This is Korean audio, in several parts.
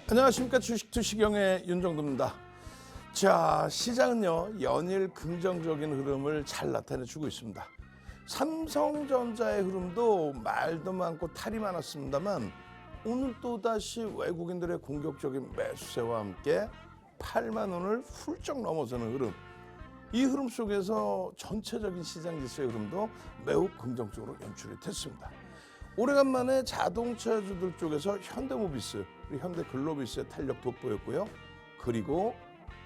안녕하십니까. 주식투시경의 윤정도입니다. 자, 시장은요 연일 긍정적인 흐름을 잘 나타내주고 있습니다. 삼성전자의 흐름도 말도 많고 탈이 많았습니다만 오늘 또다시 외국인들의 공격적인 매수세와 함께 8만 원을 훌쩍 넘어서는 흐름, 이 흐름 속에서 전체적인 시장 지수의 흐름도 매우 긍정적으로 연출이 됐습니다. 오래간만에 자동차주들 쪽에서 현대모비스, 현대글로비스의 탄력 돋보였고요. 그리고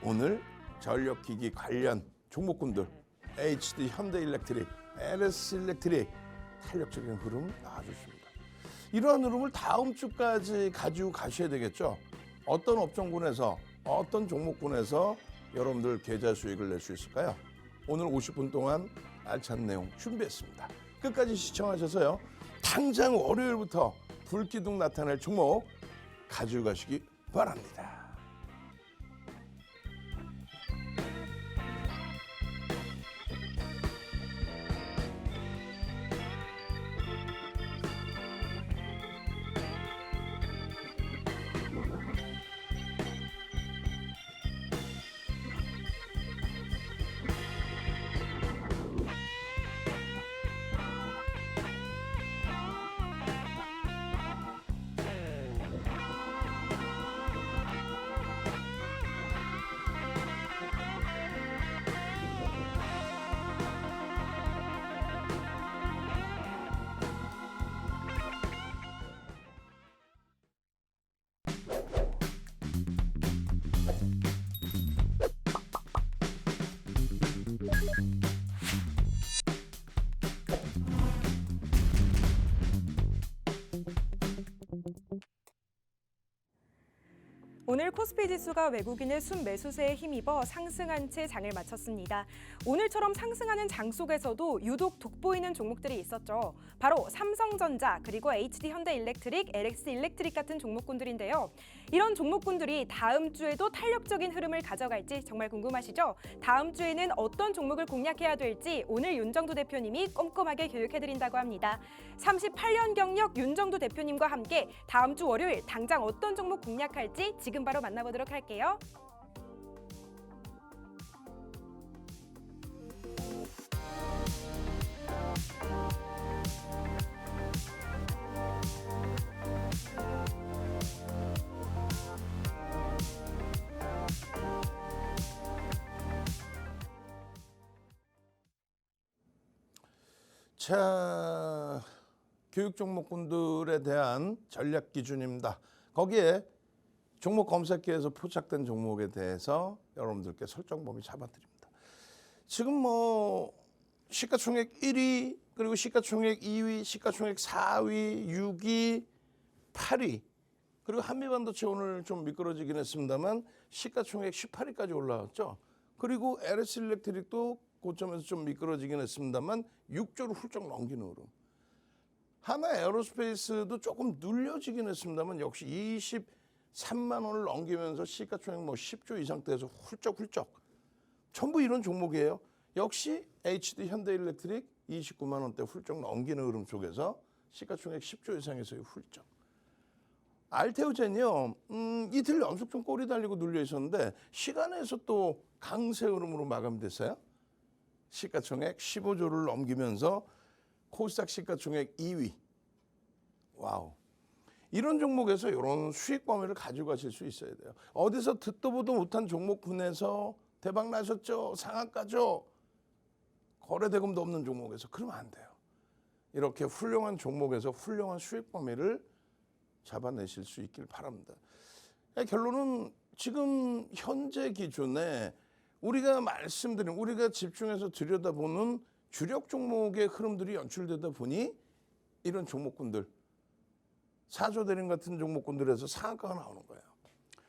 오늘 전력기기 관련 종목군들 HD 현대일렉트릭, LS일렉트릭 탄력적인 흐름 나와줬습니다. 이러한 흐름을 다음 주까지 가지고 가셔야 되겠죠. 어떤 업종군에서 어떤 종목군에서 여러분들 계좌 수익을 낼 수 있을까요? 오늘 50분 동안 알찬 내용 준비했습니다. 끝까지 시청하셔서요. 당장 월요일부터 불기둥 나타낼 종목 가지고 가시기 바랍니다. 오늘 코스피 지수가 외국인의 순매수세에 힘입어 상승한 채 장을 마쳤습니다. 오늘처럼 상승하는 장 속에서도 유독 돋보이는 종목들이 있었죠. 바로 삼성전자, 그리고 HD 현대일렉트릭, LS일렉트릭 같은 종목군들인데요. 이런 종목군들이 다음 주에도 탄력적인 흐름을 가져갈지 정말 궁금하시죠? 다음 주에는 어떤 종목을 공략해야 될지 오늘 윤정도 대표님이 꼼꼼하게 교육해드린다고 합니다. 38년 경력 윤정도 대표님과 함께 다음 주 월요일 당장 어떤 종목 공략할지 지금 바로 만나보도록 할게요. 자, 교육 종목군들에 대한 전략 기준입니다. 거기에 종목 검색기에서 포착된 종목에 대해서 여러분들께 설정 범위 잡아드립니다. 지금 뭐 시가총액 1위, 그리고 시가총액 2위, 시가총액 4위, 6위, 8위, 그리고 한미반도체 오늘 좀 미끄러지긴 했습니다만 시가총액 18위까지 올라왔죠. 그리고 LS일렉트릭도 고점에서 좀 미끄러지긴 했습니다만 6조를 훌쩍 넘기는 흐름. 하나 에어로스페이스도 조금 눌려지긴 했습니다만 역시 23만 원을 넘기면서 시가총액 뭐 10조 이상대에서 훌쩍훌쩍 전부 이런 종목이에요. 역시 HD 현대일렉트릭 29만 원대 훌쩍 넘기는 흐름 속에서 시가총액 10조 이상에서의 훌쩍. 알테오젠이요. 이틀 연속 좀 꼬리 달리고 눌려 있었는데 시간에서 또 강세 흐름으로 마감됐어요. 시가총액 15조를 넘기면서 코스닥 시가총액 2위. 와우. 이런 종목에서 이런 수익 범위를 가지고 가실 수 있어야 돼요. 어디서 듣도 보도 못한 종목군에서 대박 나셨죠? 상한가죠? 거래대금도 없는 종목에서 그러면 안 돼요. 이렇게 훌륭한 종목에서 훌륭한 수익 범위를 잡아내실 수 있길 바랍니다. 결론은 지금 현재 기준에 우리가 말씀드린, 우리가 집중해서 들여다보는 주력 종목의 흐름들이 연출되다 보니 이런 종목군들, 4조 대림 같은 종목군들에서 상한가가 나오는 거예요.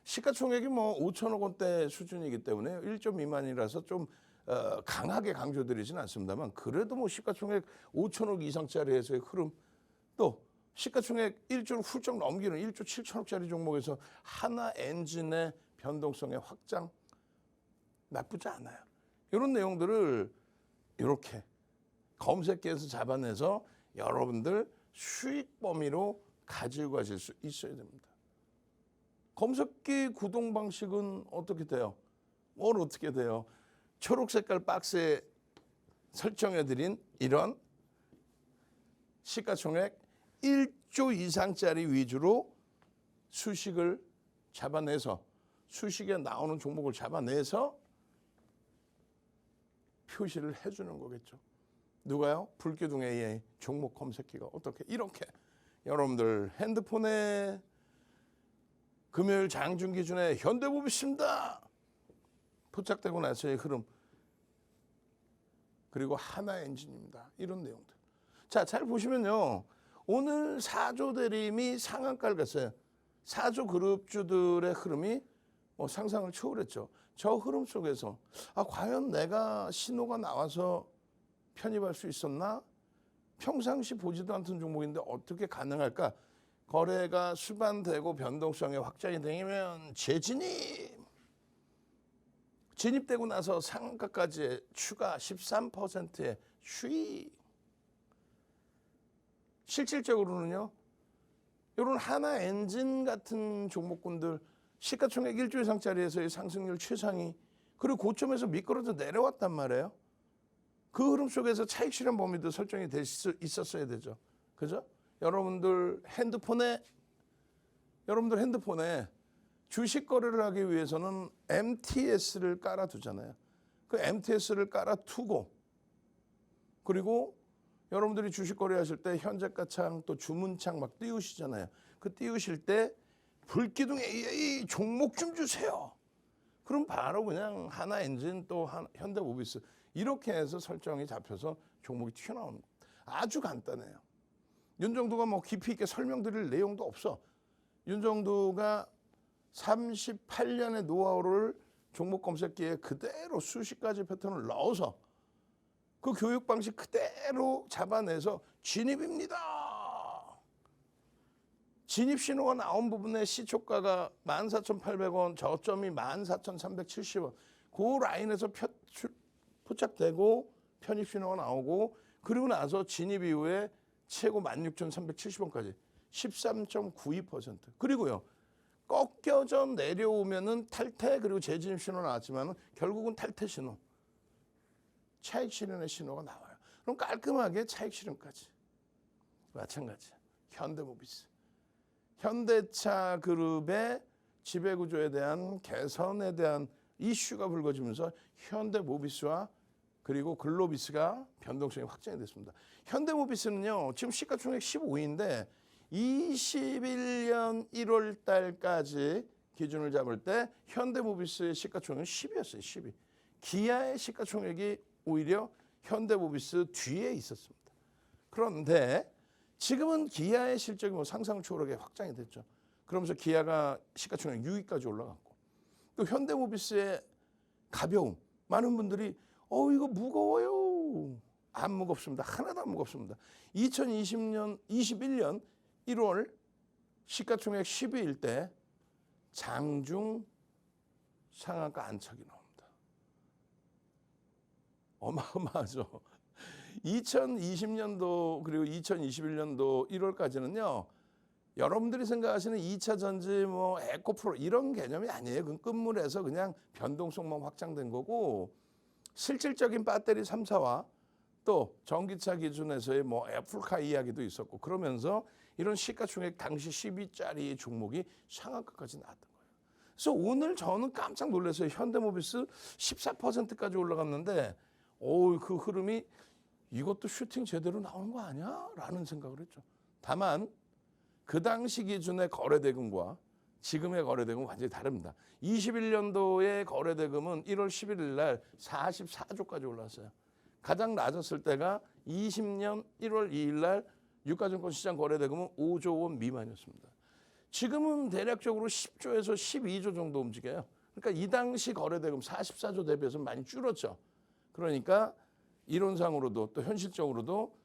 시가총액이 뭐 5천억 원대 수준이기 때문에 1조 미만이라서 좀 강하게 강조드리지는 않습니다만 그래도 뭐 시가총액 5천억 이상짜리에서의 흐름, 또 시가총액 1조를 훌쩍 넘기는 1조 7천억짜리 종목에서 하나 엔진의 변동성의 확장 나쁘지 않아요. 이런 내용들을 이렇게 검색기에서 잡아내서 여러분들 수익 범위로 가지고 가실 수 있어야 됩니다. 검색기 구동 방식은 어떻게 돼요? 뭘 어떻게 돼요? 초록 색깔 박스에 설정해드린 이런 시가총액 1조 이상짜리 위주로 수식을 잡아내서 수식에 나오는 종목을 잡아내서 표시를 해주는 거겠죠. 누가요? 불기둥 AA 종목 검색기가 어떻게 이렇게 여러분들 핸드폰에 금요일 장중 기준에 현대모비스입니다. 포착되고 나서의 흐름 그리고 하나엔진입니다. 이런 내용들. 자, 잘 보시면요. 오늘 4조 대림이 상한가를 갔어요. 4조 그룹주들의 흐름이 상상을 초월했죠. 저 흐름 속에서 과연 내가 신호가 나와서 편입할 수 있었나? 평상시 보지도 않던 종목인데 어떻게 가능할까? 거래가 수반되고 변동성이 확장이 되면 진입되고 나서 상한가까지 추가 13%의 수익. 실질적으로는요. 이런 하나엔진 같은 종목군들 시가총액 1조 이상짜리에서의 상승률 최상위 그리고 고점에서 미끄러져 내려왔단 말이에요. 그 흐름 속에서 차익 실현 범위도 설정이 될 수 있었어야 되죠. 그죠? 여러분들 핸드폰에 주식 거래를 하기 위해서는 MTS를 깔아두잖아요. 그 MTS를 깔아두고 그리고 여러분들이 주식 거래하실 때 현재가 창 또 주문창 막 띄우시잖아요. 그 띄우실 때 불기둥 AA 종목 좀 주세요. 그럼 바로 그냥 하나엔진 또 현대모비스 이렇게 해서 설정이 잡혀서 종목이 튀어나오는 겁니다. 아주 간단해요. 윤정도가 뭐 깊이 있게 설명드릴 내용도 없어. 윤정도가 38년의 노하우를 종목 검색기에 그대로 수십 가지 패턴을 넣어서 그 교육 방식 그대로 잡아내서 진입입니다. 진입 신호가 나온 부분에 시초가가 14,800원, 저점이 14,370원. 그 라인에서 포착되고 편입 신호가 나오고 그리고 나서 진입 이후에 최고 16,370원까지 13.92%. 그리고요. 꺾여져 내려오면은 탈퇴 그리고 재진입 신호 나왔지만은 결국은 탈퇴 신호. 차익 실현의 신호가 나와요. 그럼 깔끔하게 차익 실현까지. 마찬가지. 현대모비스. 현대차 그룹의 지배구조에 대한 개선에 대한 이슈가 불거지면서 현대모비스와 그리고 글로비스가 변동성이 확장이 됐습니다. 현대모비스는요. 지금 시가총액 15위인데 21년 1월 달까지 기준을 잡을 때 현대모비스의 시가총액은 10위였어요. 10위. 기아의 시가총액이 오히려 현대모비스 뒤에 있었습니다. 그런데 지금은 기아의 실적이 상상을 초월하게 확장이 됐죠. 그러면서 기아가 시가총액 6위까지 올라갔고 또 현대모비스의 가벼움. 많은 분들이 이거 무거워요. 안 무겁습니다. 하나도 안 무겁습니다. 21년 1월 시가총액 10위일 때 장중 상한가 안착이 나옵니다. 어마어마하죠. 2020년도 그리고 2021년도 1월까지는요. 여러분들이 생각하시는 2차 전지 에코프로 이런 개념이 아니에요. 그건 끝물에서 그냥 변동성만 확장된 거고 실질적인 배터리 3사와 또 전기차 기준에서의 애플카 이야기도 있었고 그러면서 이런 시가총액 당시 10위짜리 종목이 상한가까지 나왔던 거예요. 그래서 오늘 저는 깜짝 놀랐어요. 현대모비스 14%까지 올라갔는데 그 흐름이 이것도 슈팅 제대로 나오는 거 아니야? 라는 생각을 했죠. 다만 그 당시 기준의 거래대금과 지금의 거래대금은 완전히 다릅니다. 21년도의 거래대금은 1월 11일 날 44조까지 올랐어요. 가장 낮았을 때가 20년 1월 2일 날 유가증권 시장 거래대금은 5조 원 미만이었습니다. 지금은 대략적으로 10조에서 12조 정도 움직여요. 그러니까 이 당시 거래대금 44조 대비해서 많이 줄었죠. 그러니까 이론상으로도 또 현실적으로도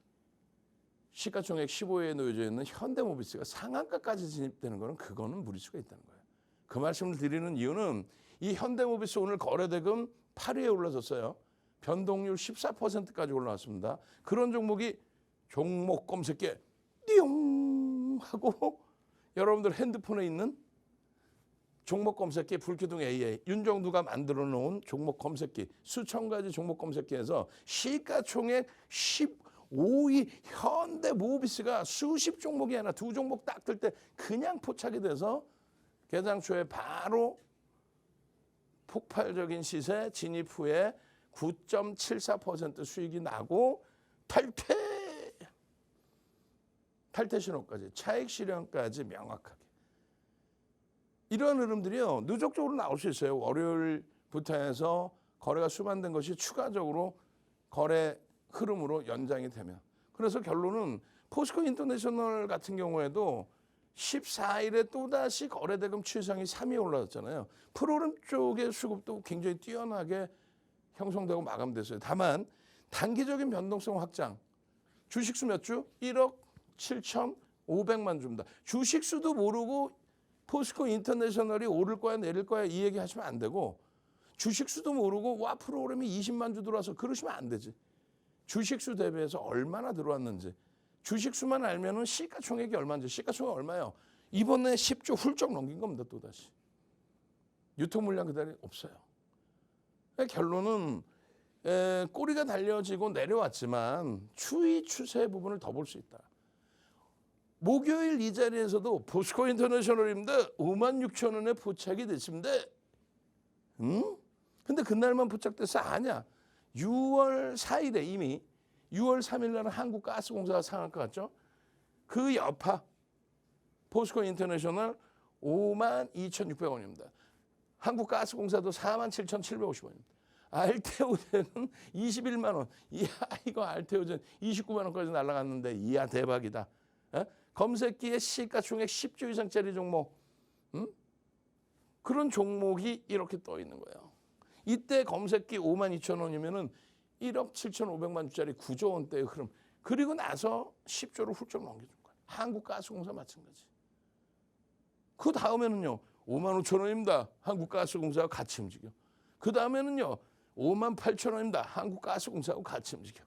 시가총액 15위에 놓여져 있는 현대모비스가 상한가까지 진입되는 거는 그거는 무리수가 있다는 거예요. 그 말씀을 드리는 이유는 이 현대모비스 오늘 거래대금 8위에 올라섰어요. 변동률 14%까지 올라왔습니다. 그런 종목이 종목 검색기에 띠용 하고 여러분들 핸드폰에 있는 종목 검색기 불기둥 AA 윤정두가 만들어 놓은 종목 검색기 수천 가지 종목 검색기에서 시가총액 15위 현대모비스가 수십 종목이 아니라 두 종목 딱 뜰 때 그냥 포착이 돼서 개장 초에 바로 폭발적인 시세 진입 후에 9.74% 수익이 나고 탈퇴 신호까지 차익 실현까지 명확하게 이런 흐름들이요 누적적으로 나올 수 있어요. 월요일부터 해서 거래가 수반된 것이 추가적으로 거래 흐름으로 연장이 되면 그래서 결론은 포스코 인터내셔널 같은 경우에도 14일에 또다시 거래대금 취상이 3위 올라왔잖아요. 프로그램 쪽의 수급도 굉장히 뛰어나게 형성되고 마감됐어요. 다만 단기적인 변동성 확장 주식수 몇 주? 1억 7,500만 주입니다. 주식수도 모르고 포스코 인터내셔널이 오를 거야 내릴 거야 이 얘기 하시면 안 되고 주식수도 모르고 와 프로그램이 20만 주 들어와서 그러시면 안 되지. 주식수 대비해서 얼마나 들어왔는지 주식수만 알면은 시가총액이 얼마인지 시가총액 얼마예요? 이번에 10조 훌쩍 넘긴 겁니다. 또다시. 유통물량 그다지 없어요. 결론은 꼬리가 달려지고 내려왔지만 추이 추세 부분을 더 볼 수 있다. 목요일 이 자리에서도 포스코 인터내셔널입니다. 56,000원에 포착이 됐습니다. 근데 그날만 포착돼서 아니야. 6월 4일에 이미 6월 3일 날은 한국가스공사가 상한가 갔죠. 그 여파 포스코 인터내셔널 52,600원입니다. 한국가스공사도 47,750원입니다. 알테오젠은 21만 원. 이야 이거 알테오젠 29만 원까지 날아갔는데 이야 대박이다. 에? 검색기에 시가총액 10조 이상짜리 종목 그런 종목이 이렇게 떠 있는 거예요. 이때 검색기 52,000원이면은 1억 7,500만 주짜리 9조 원대의 흐름. 그리고 나서 10조를 훌쩍 넘겨준 거예요. 한국가스공사 마찬가지. 그 다음에는요. 55,000원입니다. 한국가스공사하고 같이 움직여. 그 다음에는요. 58,000원입니다. 한국가스공사하고 같이 움직여.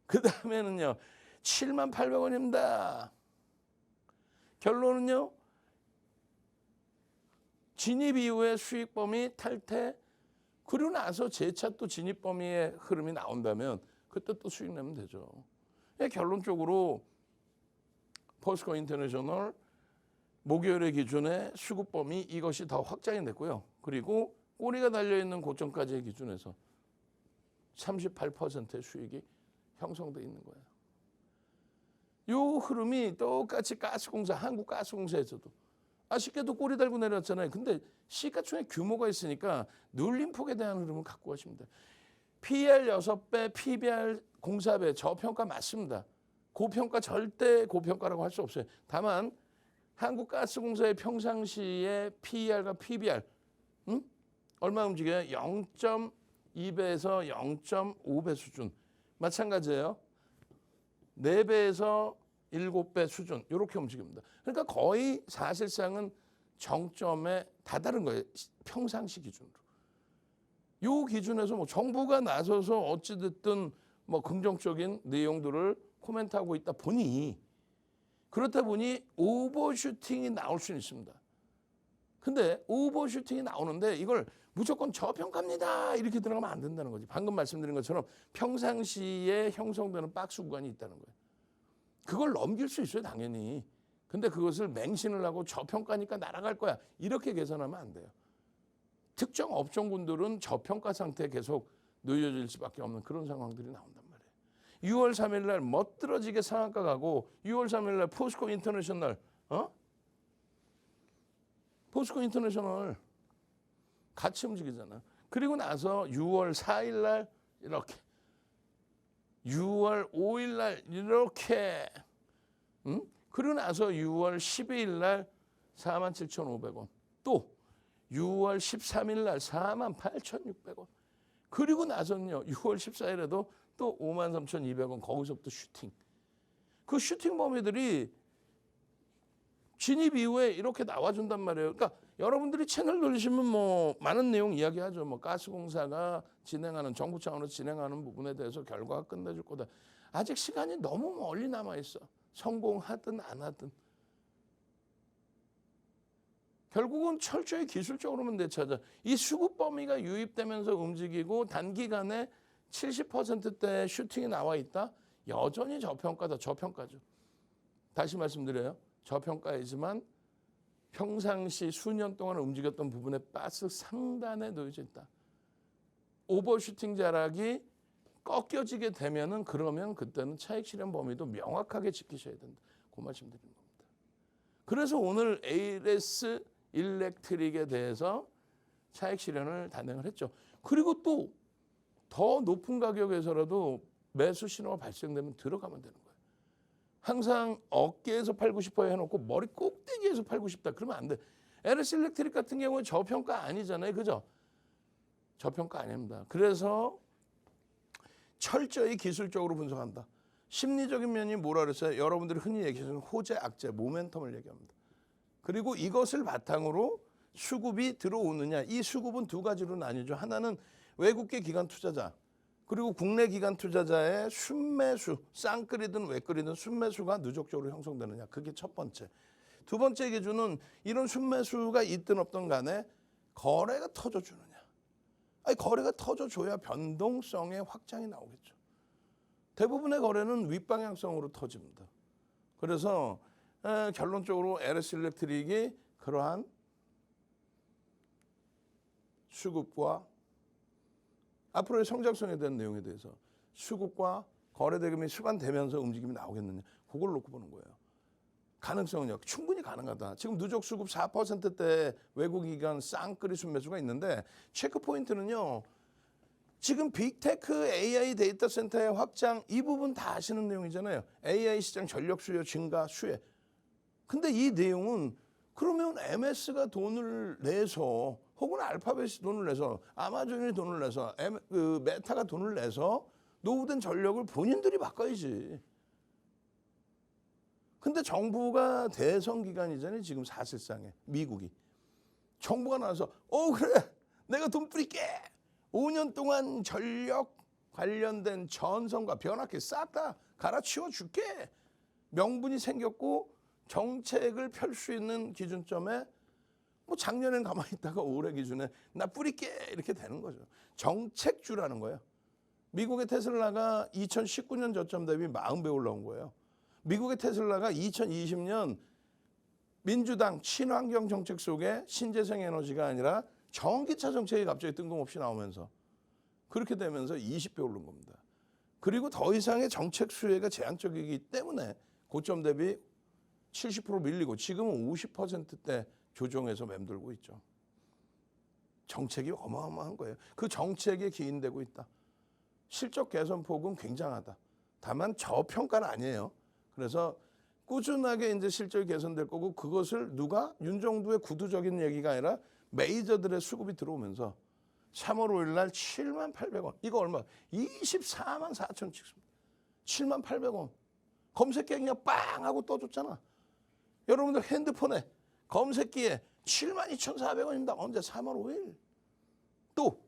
그 다음에는요. 78,000원입니다. 결론은요. 진입 이후에 수익 범위 탈퇴 그리고 나서 재차 또 진입 범위의 흐름이 나온다면 그때 또 수익 내면 되죠. 결론적으로 포스코 인터내셔널 목요일의 기준에 수급 범위 이것이 더 확장이 됐고요. 그리고 꼬리가 달려있는 고점까지의 기준에서 38%의 수익이 형성돼 있는 거예요. 이 흐름이 똑같이 가스공사, 한국가스공사에서도 아쉽게도 꼬리 달고 내려왔잖아요. 근데 시가총액 규모가 있으니까 눌림폭에 대한 흐름을 갖고 가십니다. PER 6배, PBR 0.4배 저평가 맞습니다. 고평가 절대 고평가라고 할 수 없어요. 다만 한국가스공사의 평상시의 PER과 PBR 얼마 움직여요? 0.2배에서 0.5배 수준. 마찬가지예요. 4배에서 7배 수준 이렇게 움직입니다. 그러니까 거의 사실상은 정점에 다다른 거예요. 평상시 기준으로. 이 기준에서 뭐 정부가 나서서 어찌됐든 뭐 긍정적인 내용들을 코멘트하고 있다 보니 그렇다 보니 오버슈팅이 나올 수는 있습니다. 근데 오버슈팅이 나오는데 이걸 무조건 저평가입니다 이렇게 들어가면 안 된다는 거지. 방금 말씀드린 것처럼 평상시에 형성되는 박스 구간이 있다는 거예요. 그걸 넘길 수 있어요 당연히. 근데 그것을 맹신을 하고 저평가니까 날아갈 거야 이렇게 계산하면 안 돼요. 특정 업종군들은 저평가 상태에 계속 놓여질 수밖에 없는 그런 상황들이 나온단 말이에요. 6월 3일 날 멋들어지게 상한가 가고 6월 3일 날 포스코 인터내셔널 포스코 인터내셔널 같이 움직이잖아. 그리고 나서 6월 4일 날 이렇게 6월 5일 날 이렇게 그리고 나서 6월 12일 날 47,500원 또 6월 13일 날 48,600원 그리고 나서는요 6월 14일에도 또 53,200원 거기서부터 슈팅. 그 슈팅 범위들이 진입 이후에 이렇게 나와준단 말이에요. 그러니까 여러분들이 채널 돌리시면 뭐 많은 내용 이야기하죠. 뭐 가스공사가 진행하는 정부 차원에서 진행하는 부분에 대해서 결과가 끝내줄 거다. 아직 시간이 너무 멀리 남아 있어. 성공하든 안 하든 결국은 철저히 기술적으로만 되찾아. 이 수급 범위가 유입되면서 움직이고 단기간에 70%대 슈팅이 나와 있다. 여전히 저평가다. 저평가죠. 다시 말씀드려요. 저평가이지만 평상시 수년 동안 움직였던 부분에 박스 상단에 놓여져 있다. 오버슈팅 자락이 꺾여지게 되면은 그러면 그때는 차익 실현 범위도 명확하게 지키셔야 된다. 그 말씀 드리는 겁니다. 그래서 오늘 ALS 일렉트릭에 대해서 차익 실현을 단행을 했죠. 그리고 또 더 높은 가격에서라도 매수 신호가 발생되면 들어가면 되는 거예요. 항상 어깨에서 팔고 싶어요 해놓고 머리 꼭대기에서 팔고 싶다. 그러면 안 돼. ALS 일렉트릭 같은 경우는 저평가 아니잖아요. 그죠? 저평가 아닙니다. 그래서 철저히 기술적으로 분석한다. 심리적인 면이 뭐라 그랬어요? 여러분들이 흔히 얘기하시는 호재, 악재, 모멘텀을 얘기합니다. 그리고 이것을 바탕으로 수급이 들어오느냐. 이 수급은 두 가지로 나뉘죠. 하나는 외국계 기관 투자자 그리고 국내 기관 투자자의 순매수, 쌍끌이든 외끌이든 순매수가 누적적으로 형성되느냐. 그게 첫 번째. 두 번째 기준은 이런 순매수가 있든 없든 간에 거래가 터져주느냐. 아니, 거래가 터져줘야 변동성의 확장이 나오겠죠. 대부분의 거래는 윗방향성으로 터집니다. 그래서 결론적으로 ALS 일렉트릭이 그러한 수급과 앞으로의 성장성에 대한 내용에 대해서 수급과 거래 대금이 수반되면서 움직임이 나오겠느냐. 그걸 놓고 보는 거예요. 가능성은요. 충분히 가능하다. 지금 누적 수급 4%대 외국기관 쌍끌이 순매수가 있는데 체크 포인트는요. 지금 빅테크 AI 데이터 센터의 확장 이 부분 다 아시는 내용이잖아요. AI 시장 전력 수요 증가 수혜. 근데 이 내용은 그러면 MS가 돈을 내서 혹은 알파벳이 돈을 내서 아마존이 돈을 내서 메타가 돈을 내서 노후된 전력을 본인들이 바꿔야지. 근데 정부가 대선 기간이잖아요. 지금 사실상에 미국이. 정부가 나와서 그래 내가 돈 뿌릴게. 5년 동안 전력 관련된 전선과 변압기 싹 다 갈아치워 줄게. 명분이 생겼고 정책을 펼 수 있는 기준점에 뭐 작년엔 가만히 있다가 올해 기준에 나 뿌릴게 이렇게 되는 거죠. 정책주라는 거예요. 미국의 테슬라가 2019년 저점 대비 40배 올라온 거예요. 미국의 테슬라가 2020년 민주당 친환경 정책 속에 신재생 에너지가 아니라 전기차 정책이 갑자기 뜬금없이 나오면서 그렇게 되면서 20배 오른 겁니다. 그리고 더 이상의 정책 수혜가 제한적이기 때문에 고점 대비 70% 밀리고 지금은 50%대 조정해서 맴돌고 있죠. 정책이 어마어마한 거예요. 그 정책에 기인되고 있다. 실적 개선 폭은 굉장하다. 다만 저평가는 아니에요. 그래서 꾸준하게 이제 실적이 개선될 거고 그것을 누가 윤정부의 구두적인 얘기가 아니라 메이저들의 수급이 들어오면서 3월 5일 날 78,000원. 이거 얼마? 24만 4천 찍습니다. 78,000원. 검색기에 그냥 빵 하고 떠줬잖아. 여러분들 핸드폰에 검색기에 72,400원입니다. 언제? 3월 5일. 또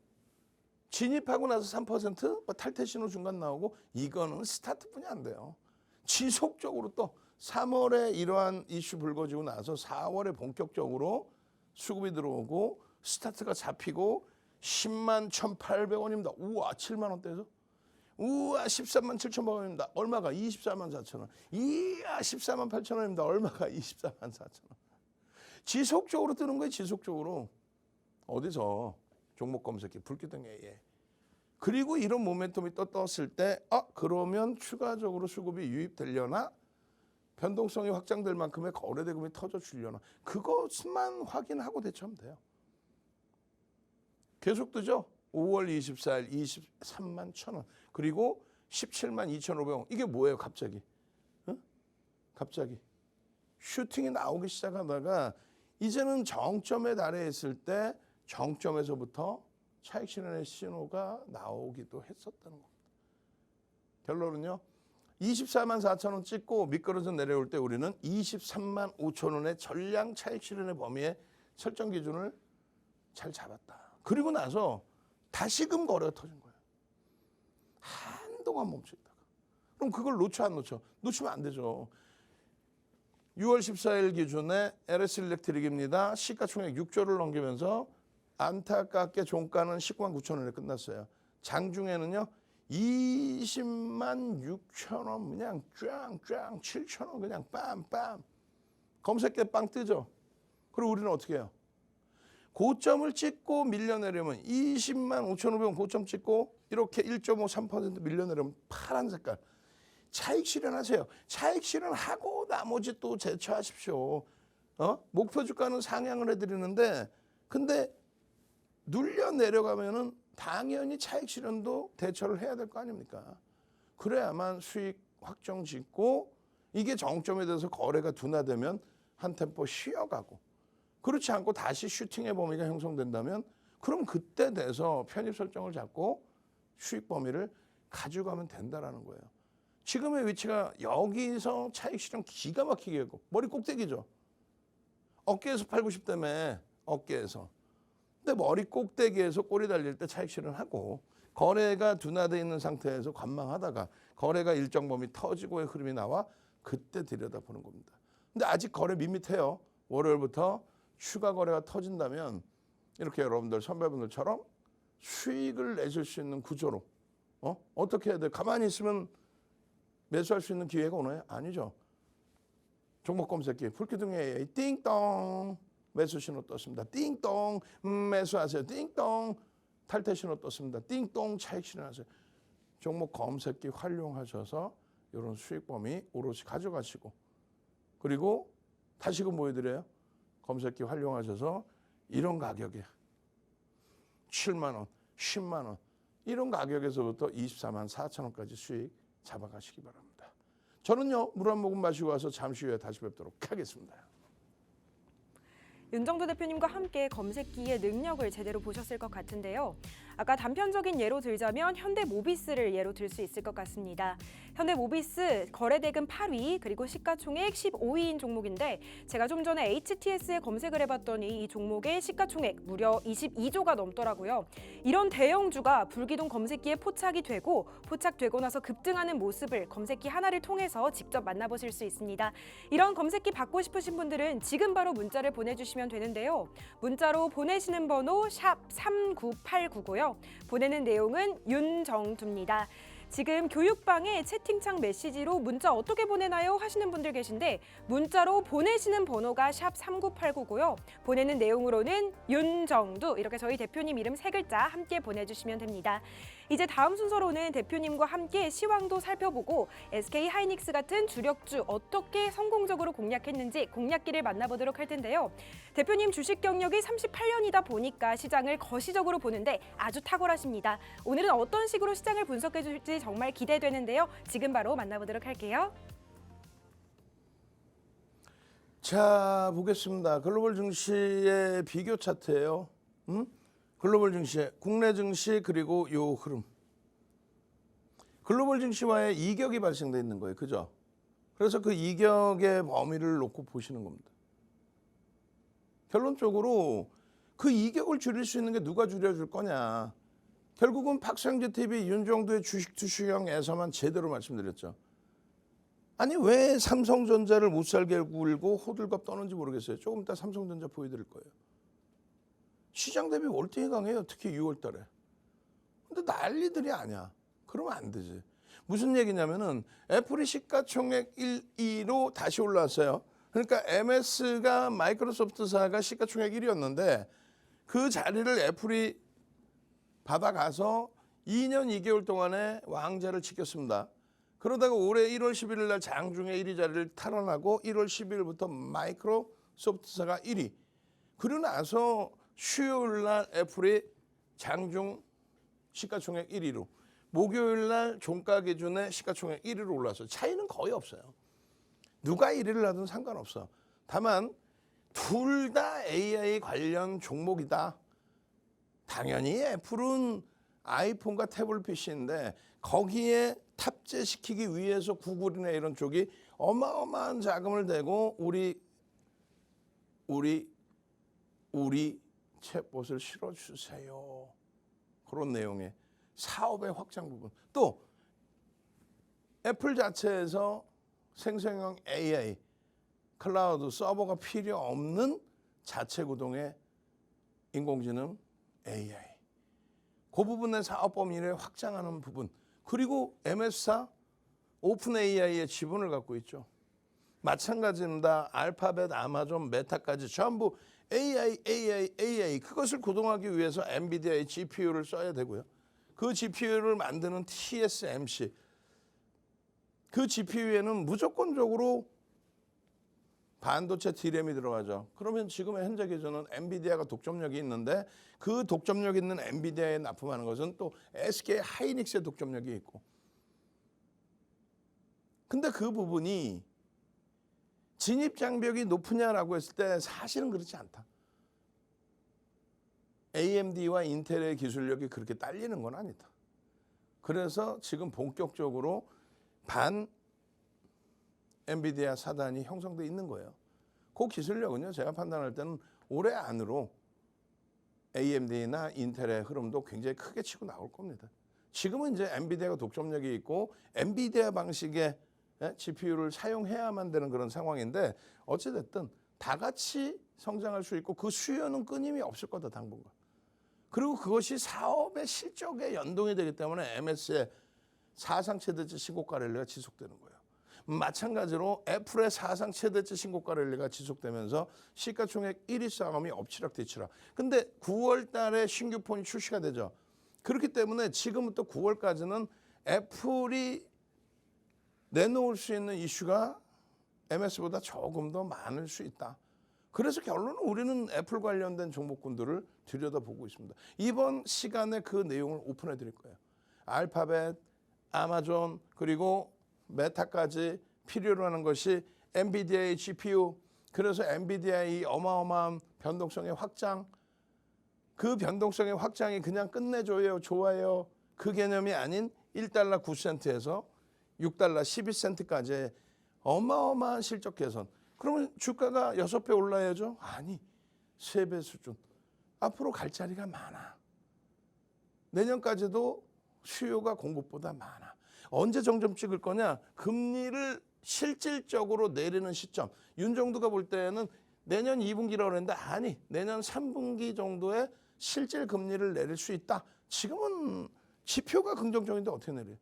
진입하고 나서 3% 탈퇴 신호 중간 나오고 이거는 스타트뿐이 안 돼요. 지속적으로 또 3월에 이러한 이슈 불거지고 나서 4월에 본격적으로 수급이 들어오고 스타트가 잡히고 10만 1,800원입니다. 우와 7만 원대에서 우와 13만 7천 원입니다. 얼마가? 24만 4천 원. 이야 14만 8천 원입니다. 얼마가? 24만 4천 원. 지속적으로 뜨는 거예요. 지속적으로. 어디서? 종목 검색기 불기둥에. 그리고 이런 모멘텀이 떴을 때 그러면 추가적으로 수급이 유입되려나? 변동성이 확장될 만큼의 거래 대금이 터져 주려나? 그것만 확인하고 대처하면 돼요. 계속 뜨죠? 5월 24일 23만 1,000원. 그리고 17만 2,500원. 이게 뭐예요 갑자기? 응? 갑자기. 슈팅이 나오기 시작하다가 이제는 정점에 달해있을 때 정점에서부터 차익 실현의 신호가 나오기도 했었다는 겁니다. 결론은요. 24만 4천 원 찍고 미끄러져 내려올 때 우리는 23만 5천 원의 전량 차익 실현의 범위에 설정 기준을 잘 잡았다. 그리고 나서 다시금 거래가 터진 거예요. 한동안 멈춰있다가. 그럼 그걸 놓쳐 안 놓쳐? 놓치면 안 되죠. 6월 14일 기준에 LS 일렉트릭입니다. 시가총액 6조를 넘기면서 안타깝게 종가는 19만 9천 원에 끝났어요. 장중에는요 20만 6천 원 그냥 쫙쫙 7천 원 그냥 빰빰 검색대 빵 뜨죠. 그리고 우리는 어떻게 해요? 고점을 찍고 밀려내려면 20만 5,500원 고점 찍고 이렇게 1.53% 밀려내려면 파란 색깔 차익 실현하세요. 차익 실현하고 나머지 또 제쳐하십시오. 목표 주가는 상향을 해드리는데 근데 눌려 내려가면은 당연히 차익 실현도 대처를 해야 될 거 아닙니까? 그래야만 수익 확정 짓고 이게 정점에 대해서 거래가 둔화되면 한 템포 쉬어가고 그렇지 않고 다시 슈팅의 범위가 형성된다면 그럼 그때 돼서 편입 설정을 잡고 수익 범위를 가져가면 된다라는 거예요. 지금의 위치가 여기서 차익 실현 기가 막히게 했고 머리 꼭대기죠. 어깨에서 팔고 싶다며 어깨에서. 근데 머리 꼭대기에서 꼬리 달릴 때 차익 실현하고 거래가 둔화되어 있는 상태에서 관망하다가 거래가 일정 범위 터지고의 흐름이 나와 그때 들여다보는 겁니다. 근데 아직 거래 밋밋해요. 월요일부터 추가 거래가 터진다면 이렇게 여러분들 선배분들처럼 수익을 내실 수 있는 구조로 어떻게 해야 돼? 가만히 있으면 매수할 수 있는 기회가 오나요? 아니죠. 종목 검색기 불기둥에 띵동 매수 신호 떴습니다. 띵동 매수하세요. 띵동 탈퇴 신호 떴습니다. 띵동 차익 실현하세요. 종목 검색기 활용하셔서 이런 수익 범위 오롯이 가져가시고 그리고 다시금 보여드려요. 검색기 활용하셔서 이런 가격에 7만 원, 10만 원 이런 가격에서부터 24만 4천 원까지 수익 잡아가시기 바랍니다. 저는요 물 한 모금 마시고 와서 잠시 후에 다시 뵙도록 하겠습니다. 윤정도 대표님과 함께 검색기의 능력을 제대로 보셨을 것 같은데요. 아까 단편적인 예로 들자면 현대모비스를 예로 들 수 있을 것 같습니다. 현대모비스 거래대금 8위 그리고 시가총액 15위인 종목인데 제가 좀 전에 HTS에 검색을 해봤더니 이 종목의 시가총액 무려 22조가 넘더라고요. 이런 대형주가 불기둥 검색기에 포착이 되고 포착되고 나서 급등하는 모습을 검색기 하나를 통해서 직접 만나보실 수 있습니다. 이런 검색기 받고 싶으신 분들은 지금 바로 문자를 보내주시면 되는데요. 문자로 보내시는 번호 샵 39899고요. 보내는 내용은 윤정두입니다. 지금 교육방에 채팅창 메시지로 문자 어떻게 보내나요? 하시는 분들 계신데 문자로 보내시는 번호가 샵 39899고요. 보내는 내용으로는 윤정두 이렇게 저희 대표님 이름 3글자 함께 보내주시면 됩니다. 이제 다음 순서로는 대표님과 함께 시황도 살펴보고 SK 하이닉스 같은 주력주 어떻게 성공적으로 공략했는지 공략기를 만나보도록 할 텐데요. 대표님 주식 경력이 38년이다 보니까 시장을 거시적으로 보는데 아주 탁월하십니다. 오늘은 어떤 식으로 시장을 분석해 줄지 정말 기대되는데요. 지금 바로 만나보도록 할게요. 자 보겠습니다. 글로벌 증시의 비교 차트예요. 글로벌 증시, 국내 증시 그리고 요 흐름. 글로벌 증시와의 이격이 발생돼 있는 거예요. 그죠? 그래서 그 이격의 범위를 놓고 보시는 겁니다. 결론적으로 그 이격을 줄일 수 있는 게 누가 줄여줄 거냐. 결국은 박성재 TV 윤정두의 주식 투시형에서만 제대로 말씀드렸죠. 아니 왜 삼성전자를 못 살게 굴고 호들갑 떠는지 모르겠어요. 조금 이따 삼성전자 보여드릴 거예요. 시장 대비 월등히 강해요. 특히 6월 달에. 근데 난리들이 아니야. 그러면 안 되지. 무슨 얘기냐면은 애플이 시가총액 1위로 다시 올라왔어요. 그러니까 MS가 마이크로소프트사가 시가총액 1위였는데 그 자리를 애플이 받아가서 2년 2개월 동안에 왕자를 지켰습니다. 그러다가 올해 1월 11일 날 장중에 1위 자리를 탈환하고 1월 12일부터 마이크로소프트사가 1위. 그러고 나서 수요일 날 애플이 장중 시가총액 1위로 목요일 날 종가 기준에 시가총액 1위로 올라왔어요. 차이는 거의 없어요. 누가 1위를 하든 상관없어. 다만 둘 다 AI 관련 종목이다. 당연히 애플은 아이폰과 태블릿 PC인데 거기에 탑재시키기 위해서 구글이나 이런 쪽이 어마어마한 자금을 대고 우리 챗봇을 실어주세요. 그런 내용의 사업의 확장 부분. 또 애플 자체에서 생성형 AI 클라우드 서버가 필요 없는 자체 구동의 인공지능 AI. 그 부분의 사업 범위를 확장하는 부분. 그리고 MS사 오픈 AI의 지분을 갖고 있죠. 마찬가지입니다. 알파벳, 아마존, 메타까지 전부 AI 그것을 구동하기 위해서 엔비디아의 GPU를 써야 되고요. 그 GPU를 만드는 TSMC 그 GPU에는 무조건적으로 반도체 D램이 들어가죠. 그러면 지금의 현재 기준은 엔비디아가 독점력이 있는데 그 독점력 있는 엔비디아에 납품하는 것은 또 SK 하이닉스의 독점력이 있고. 근데 그 부분이 진입 장벽이 높으냐라고 했을 때 사실은 그렇지 않다. AMD와 인텔의 기술력이 그렇게 딸리는 건 아니다. 그래서 지금 본격적으로 반 엔비디아 사단이 형성돼 있는 거예요. 그 기술력은요, 제가 판단할 때는 올해 안으로 AMD나 인텔의 흐름도 굉장히 크게 치고 나올 겁니다. 지금은 이제 엔비디아가 독점력이 있고 엔비디아 방식의 GPU를 사용해야만 되는 그런 상황인데 어찌됐든 다 같이 성장할 수 있고 그 수요는 끊임이 없을 거다 당분간. 그리고 그것이 사업의 실적에 연동이 되기 때문에 MS의 사상 최대치 신고가 랠리가 지속되는 거예요. 마찬가지로 애플의 사상 최대치 신고가 랠리가 지속되면서 시가총액 1위 싸움이 엎치락뒤치락. 근데 9월 달에 신규 폰이 출시가 되죠. 그렇기 때문에 지금부터 9월까지는 애플이 내놓을 수 있는 이슈가 MS보다 조금 더 많을 수 있다. 그래서 결론은 우리는 애플 관련된 종목군들을 들여다보고 있습니다. 이번 시간에 그 내용을 오픈해 드릴 거예요. 알파벳, 아마존 그리고 메타까지 필요로 하는 것이 엔비디아의 GPU. 그래서 엔비디아의 어마어마한 변동성의 확장. 그 변동성의 확장이 그냥 끝내줘요, 좋아요. 그 개념이 아닌 1달러 9센트에서 6달러 12센트까지의 어마어마한 실적 개선. 그러면 주가가 6배 올라야죠? 아니, 3배 수준. 앞으로 갈 자리가 많아. 내년까지도 수요가 공급보다 많아. 언제 정점 찍을 거냐? 금리를 실질적으로 내리는 시점. 윤정두가 볼 때는 내년 2분기라고 그랬는데 아니, 내년 3분기 정도에 실질 금리를 내릴 수 있다. 지금은 지표가 긍정적인데 어떻게 내려요?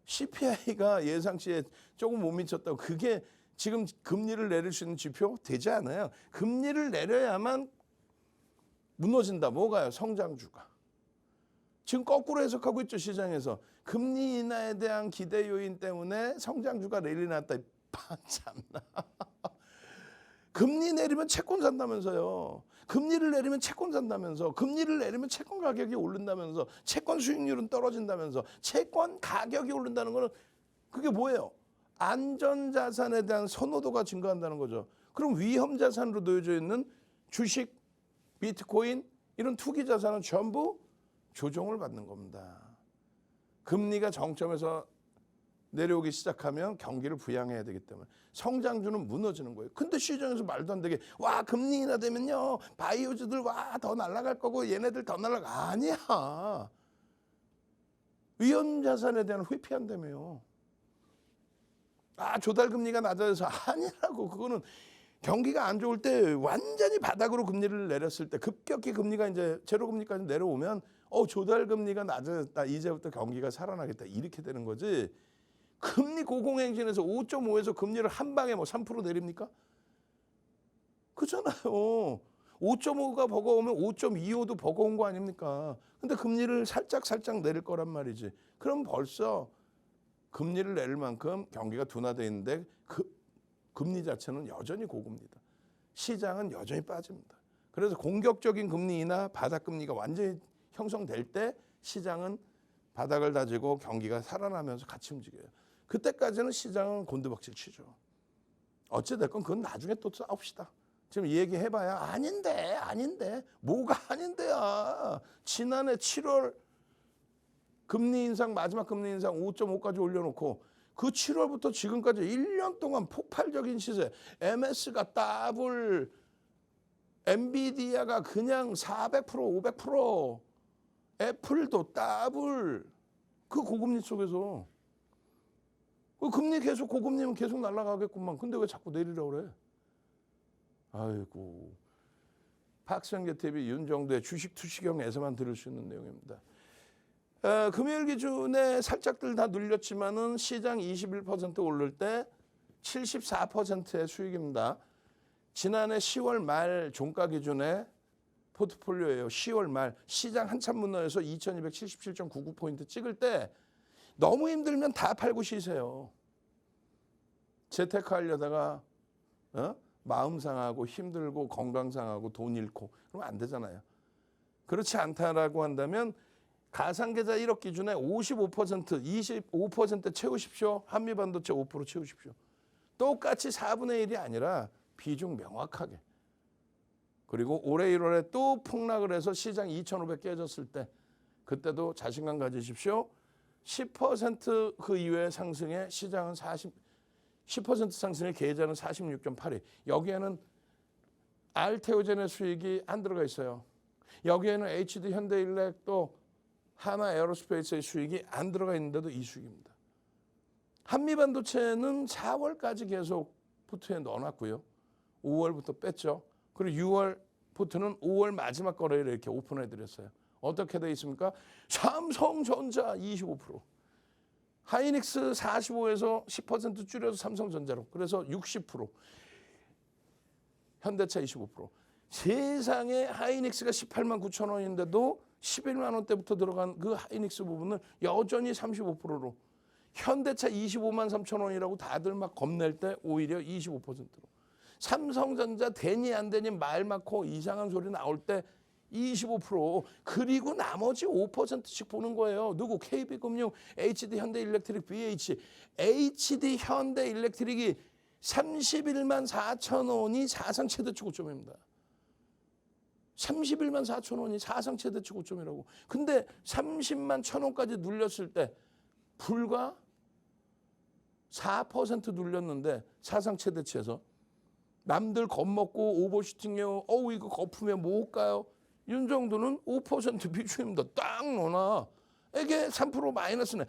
CPI가 예상치에 조금 못 미쳤다고 그게 지금 금리를 내릴 수 있는 지표 되지 않아요. 금리를 내려야만 무너진다. 뭐가요? 성장주가. 지금 거꾸로 해석하고 있죠, 시장에서. 금리 인하에 대한 기대 요인 때문에 성장주가 랠리 났다. 참나. 금리 내리면 채권 산다면서요. 금리를 내리면 채권 산다면서. 금리를 내리면 채권 가격이 오른다면서. 채권 수익률은 떨어진다면서. 채권 가격이 오른다는 거는 그게 뭐예요? 안전자산에 대한 선호도가 증가한다는 거죠. 그럼 위험자산으로 놓여져 있는 주식, 비트코인 이런 투기자산은 전부 조정을 받는 겁니다. 금리가 정점에서 내려오기 시작하면 경기를 부양해야 되기 때문에 성장주는 무너지는 거예요. 근데 시장에서 말도 안 되게 와 금리 인하되면요 바이오주들 와 더 날아갈 거고 얘네들 더 날아가. 아니야. 위험자산에 대한 회피한다며요. 아 조달금리가 낮아져서 아니라고. 그거는 경기가 안 좋을 때 완전히 바닥으로 금리를 내렸을 때 급격히 금리가 이제 제로금리까지 내려오면 조달금리가 낮아졌다. 이제부터 경기가 살아나겠다. 이렇게 되는 거지. 금리 고공행진에서 5.5에서 금리를 한 방에 뭐 3% 내립니까? 그렇잖아요. 5.5가 버거우면 5.25도 버거운 거 아닙니까? 근데 금리를 살짝 내릴 거란 말이지. 그럼 벌써 금리를 내릴 만큼 경기가 둔화되어 있는데 금리 자체는 여전히 고금리다. 시장은 여전히 빠집니다. 그래서 공격적인 금리 인하, 바닥금리가 완전히 형성될 때 시장은 바닥을 다지고 경기가 살아나면서 같이 움직여요. 그때까지는 시장은 곤두박질 치죠. 어찌됐건 그건 나중에 또 싸웁시다. 지금 얘기해봐야 아닌데 뭐가 아닌데야. 지난해 7월 금리 인상 마지막 금리 인상 5.5까지 올려놓고 그 7월부터 지금까지 1년 동안 폭발적인 시세. MS가 더블, 엔비디아가 그냥 400%, 500%, 애플도 더블. 그 고금리 속에서 금리 계속 고금리면 계속 날아가겠구만. 근데 왜 자꾸 내리라고 그래? 아이고. 박성계 TV 윤정도의 주식 투시경에서만 들을 수 있는 내용입니다. 금요일 기준에 살짝들 다 눌렸지만은 시장 21% 오를 때 74%의 수익입니다. 지난해 10월 말 종가 기준에 포트폴리오예요. 10월 말 시장 한참 무너져서 2277.99포인트 찍을 때 너무 힘들면 다 팔고 쉬세요. 재테크하려다가 마음 상하고 힘들고 건강 상하고 돈 잃고 그러면 안 되잖아요. 그렇지 않다라고 한다면 가상계좌 1억 기준에 55%, 25% 채우십시오. 한미반도체 5% 채우십시오. 똑같이 4분의 1이 아니라 비중 명확하게. 그리고 올해 1월에 또 폭락을 해서 시장 2,500 깨졌을 때 그때도 자신감 가지십시오. 10%그 이외의 상승에 시장은 10% 상승의 계좌는 46.82. 여기에는 알테오젠의 수익이 안 들어가 있어요. 여기에는 HD 현대일렉 또 하나 에어로스페이스의 수익이 안 들어가 있는데도 이 수익입니다. 한미반도체는 4월까지 계속 포트에 넣어놨고요. 5월부터 뺐죠. 그리고 6월 포트는 5월 마지막 거래일에 이렇게 오픈해드렸어요. 어떻게 돼 있습니까? 삼성전자 25%. 하이닉스 45에서 10% 줄여서 삼성전자로. 그래서 60%. 현대차 25%. 세상에 하이닉스가 18만 9천 원인데도 11만 원대부터 들어간 그 하이닉스 부분을 여전히 35%로. 현대차 25만 3천 원이라고 다들 막 겁낼 때 오히려 25%로. 삼성전자 되니 안 되니 말 많고 이상한 소리 나올 때 25%. 그리고 나머지 5%씩 보는 거예요. 누구? KB금융, HD 현대일렉트릭, BH. HD 현대일렉트릭이 31만 4천 원이 사상 최대치 고점입니다. 31만 4천 원이 사상 최대치 고점이라고. 근데 30만 1천 원까지 눌렸을 때 불과 4% 눌렸는데 사상 최대치에서 남들 겁먹고 오버슈팅해요. 이거 거품에 못 가요. 윤정도는 5% 비중입니다. 딱 넣어놔. 이게 3% 마이너스네.